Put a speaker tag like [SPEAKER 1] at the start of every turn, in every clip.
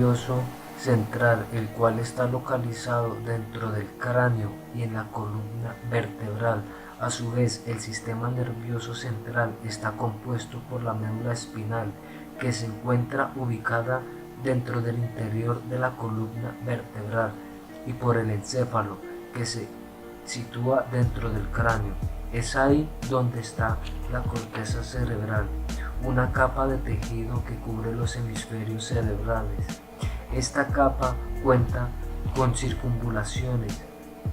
[SPEAKER 1] nervioso central, el cual está localizado dentro del cráneo y en la columna vertebral. A su vez, el sistema nervioso central está compuesto por la médula espinal, que se encuentra ubicada dentro del interior de la columna vertebral, y por el encéfalo, que se sitúa dentro del cráneo. Es ahí donde está la corteza cerebral, una capa de tejido que cubre los hemisferios cerebrales. Esta capa cuenta con circunvalaciones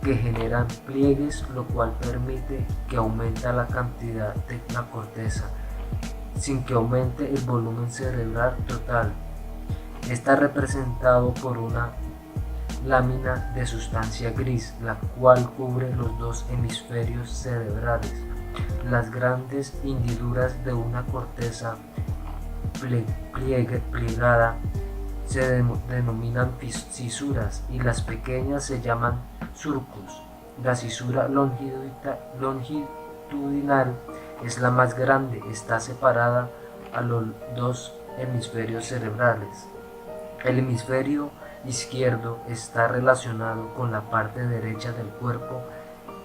[SPEAKER 1] que generan pliegues, lo cual permite que aumente la cantidad de la corteza sin que aumente el volumen cerebral total. Está representado por una lámina de sustancia gris, la cual cubre los dos hemisferios cerebrales. Las grandes hendiduras de una corteza plegada se denominan fisuras y las pequeñas se llaman surcos. La fisura longitudinal es la más grande, está separada a los dos hemisferios cerebrales. El hemisferio izquierdo está relacionado con la parte derecha del cuerpo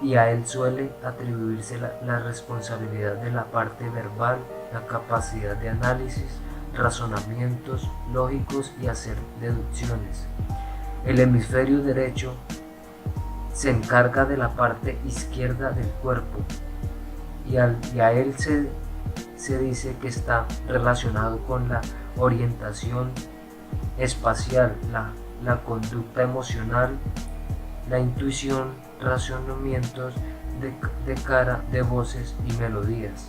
[SPEAKER 1] y a él suele atribuirse la responsabilidad de la parte verbal, la capacidad de análisis, razonamientos lógicos y hacer deducciones. El hemisferio derecho se encarga de la parte izquierda del cuerpo y a él se dice que está relacionado con la orientación espacial, la conducta emocional, la intuición, razonamientos de cara, de voces y melodías.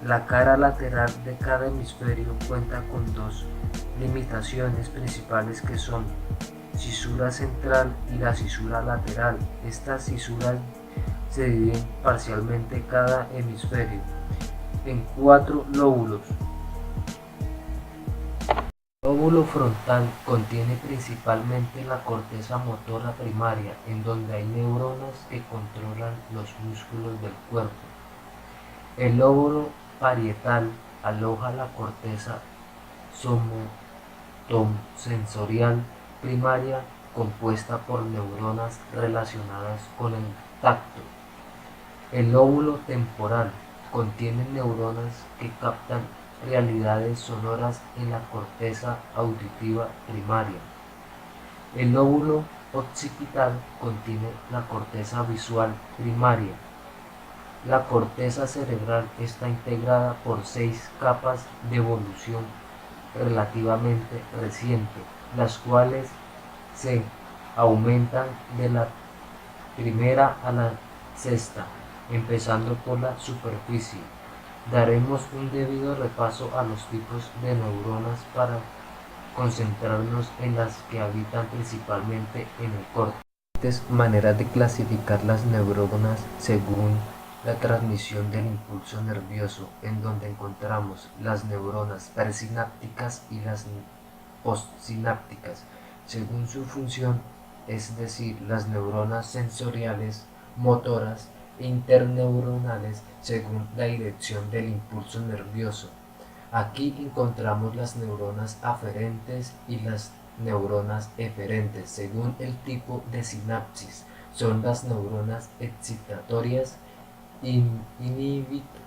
[SPEAKER 1] La cara lateral de cada hemisferio cuenta con dos limitaciones principales, que son cisura central y la cisura lateral. Estas cisuras se dividen parcialmente cada hemisferio en 4 lóbulos. El lóbulo frontal contiene principalmente la corteza motora primaria, en donde hay neuronas que controlan los músculos del cuerpo. El lóbulo parietal aloja la corteza somatosensorial primaria, compuesta por neuronas relacionadas con el tacto. El lóbulo temporal contiene neuronas que captan realidades sonoras en la corteza auditiva primaria. El lóbulo occipital contiene la corteza visual primaria. La corteza cerebral está integrada por 6 capas de evolución relativamente reciente, las cuales se aumentan de la primera a la sexta, empezando por la superficie. Daremos un debido repaso a los tipos de neuronas para concentrarnos en las que habitan principalmente en el córtex. Maneras de clasificar las neuronas según la transmisión del impulso nervioso, en donde encontramos las neuronas presinápticas y las postsinápticas, según su función, es decir, las neuronas sensoriales, motoras e interneuronales, según la dirección del impulso nervioso. Aquí encontramos las neuronas aferentes y las neuronas eferentes, según el tipo de sinapsis. Son las neuronas excitatorias,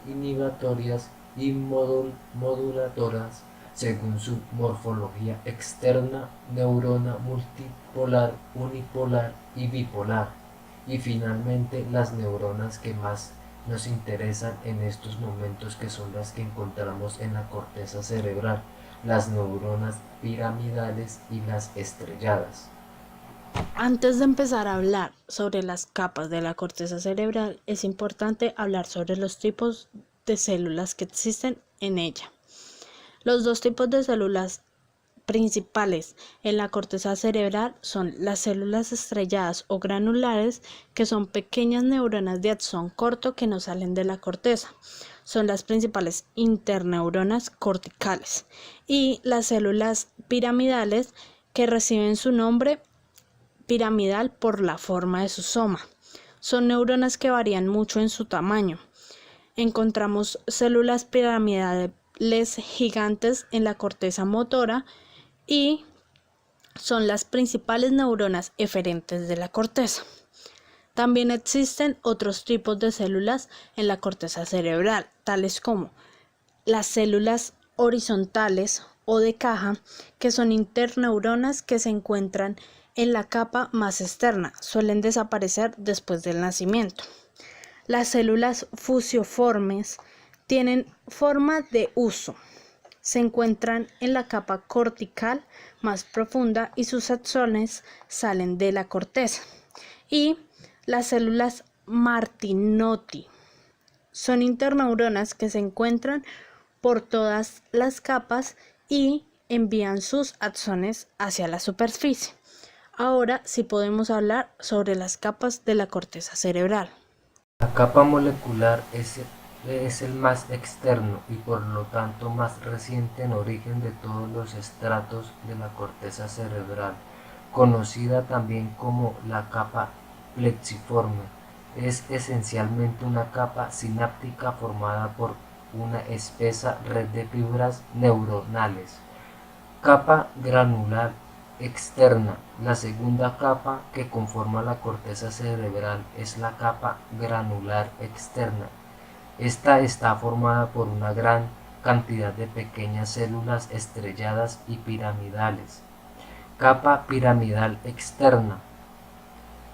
[SPEAKER 1] inhibitorias y moduladoras, según su morfología externa, neurona multipolar, unipolar y bipolar. Y finalmente las neuronas que más nos interesan en estos momentos, que son las que encontramos en la corteza cerebral, las neuronas piramidales y las estrelladas.
[SPEAKER 2] Antes de empezar a hablar sobre las capas de la corteza cerebral, es importante hablar sobre los tipos de células que existen en ella. Los dos tipos de células principales en la corteza cerebral son las células estrelladas o granulares, que son pequeñas neuronas de axón corto que no salen de la corteza. Son las principales interneuronas corticales. Y las células piramidales, que reciben su nombre piramidal por la forma de su soma. Son neuronas que varían mucho en su tamaño. Encontramos células piramidales gigantes en la corteza motora y son las principales neuronas eferentes de la corteza. También existen otros tipos de células en la corteza cerebral, tales como las células horizontales o de caja, que son interneuronas que se encuentran en la capa más externa, suelen desaparecer después del nacimiento. Las células fusiformes tienen forma de huso, se encuentran en la capa cortical más profunda y sus axones salen de la corteza. Y las células Martinotti son interneuronas que se encuentran por todas las capas y envían sus axones hacia la superficie. Ahora sí podemos hablar sobre las capas de la corteza cerebral.
[SPEAKER 1] La capa molecular es el más externo y por lo tanto más reciente en origen de todos los estratos de la corteza cerebral, conocida también como la capa plexiforme. Es esencialmente una capa sináptica formada por una espesa red de fibras neuronales. Capa granular externa. La segunda capa que conforma la corteza cerebral es la capa granular externa. Esta está formada por una gran cantidad de pequeñas células estrelladas y piramidales. Capa piramidal externa.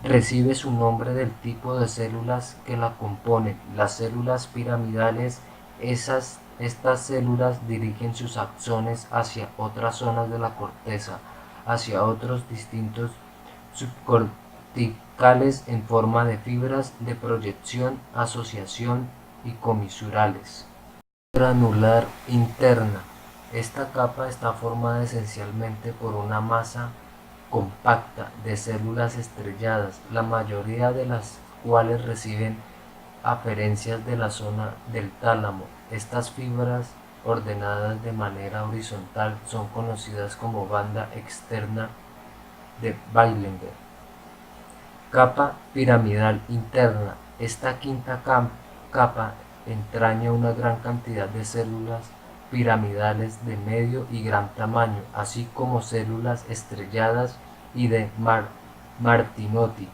[SPEAKER 1] Recibe su nombre del tipo de células que la componen. Las células piramidales, estas células dirigen sus axones hacia otras zonas de la corteza, hacia otros distintos subcorticales en forma de fibras de proyección, asociación y comisurales. Granular interna. Esta capa está formada esencialmente por una masa compacta de células estrelladas, la mayoría de las cuales reciben aferencias de la zona del tálamo. Estas fibras ordenadas de manera horizontal son conocidas como banda externa de Weininger. Capa piramidal interna. Esta quinta capa entraña una gran cantidad de células piramidales de medio y gran tamaño, así como células estrelladas y de Martinotti.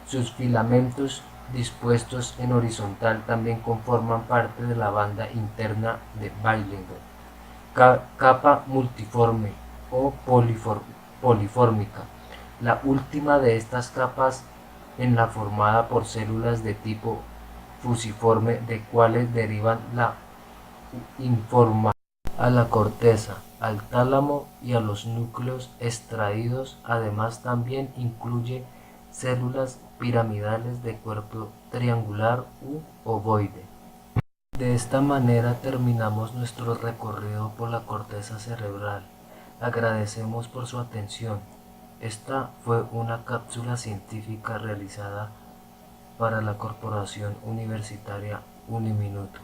[SPEAKER 1] Sus filamentos dispuestos en horizontal también conforman parte de la banda interna de Weininger. Capa multiforme o polifórmica. La última de estas capas en la formada por células de tipo fusiforme, de cuales derivan la información a la corteza, al tálamo y a los núcleos extraídos. Además también incluye células piramidales de cuerpo triangular u ovoide. De esta manera terminamos nuestro recorrido por la corteza cerebral. Agradecemos por su atención. Esta fue una cápsula científica realizada para la Corporación Universitaria Uniminuto.